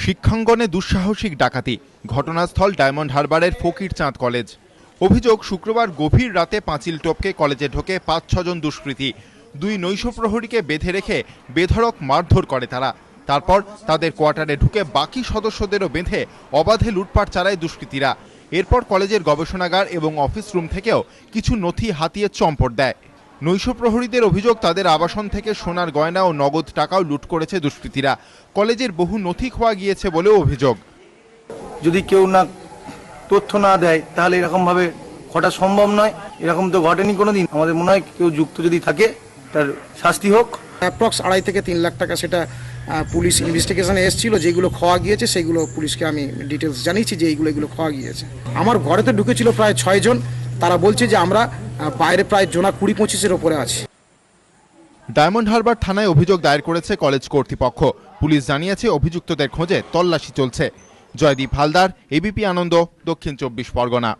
শিক্ষাঙ্গনে দুঃসাহসিক ডাকাতি, ঘটনাস্থল ডায়মন্ড হারবারের ফকির চাঁদ কলেজ। অভিযোগ, শুক্রবার গভীর রাতে পাঁচিল টপকে কলেজে ঢোকে ৫-৬ জন দুষ্কৃতী। দুই নৈশ প্রহরীকে বেঁধে রেখে বেধড়ক মারধর করে তারা। তারপর তাদের কোয়ার্টারে ঢুকে বাকি সদস্যদেরও বেঁধে অবাধে লুটপাট চালায় দুষ্কৃতীরা। এরপর কলেজের গবেষণাগার এবং অফিস রুম থেকেও কিছু নথি হাতিয়ে চম্পট দেয়। নৈশ প্রহরীদের অভিযোগ, তাদের আবাসন থেকে সোনার গয়না ও নগদ টাকাও লুট করেছে দুষ্কৃতীরা। কলেজের বহু নথি খোয়া গিয়েছে বলেও অভিযোগ। যদি কেউ না তথ্য না দেয় তাহলে এরকমভাবে ঘটা সম্ভব নয়। এরকম তো ঘটেনি কোনোদিন। আমাদের মনে হয় কেউ যুক্ত যদি থাকে তার শাস্তি হোক। অ্যাপ্রক্স 2.5 থেকে 3 লাখ টাকা সেটা পুলিশ ইনভেস্টিগেশনে এসেছিল। যেগুলো খোয়া গিয়েছে সেগুলো পুলিশকে আমি ডিটেলস জানিয়েছি যে এগুলো খোয়া গিয়েছে। আমার ঘরেতে ঢুকেছিল প্রায় 6 জন। তারা বলছে যে আমরা বাইরে প্রায় জোনা 20-25-এর ওপরে আছি। ডায়মন্ড হারবার থানায় অভিযোগ দায়ের করেছে কলেজ কর্তৃপক্ষ। পুলিশ জানিয়েছে অভিযুক্তদের খোঁজে তল্লাশি চলছে। জয়দীপ হালদার, এবিপি আনন্দ, দক্ষিণ 24 পরগনা।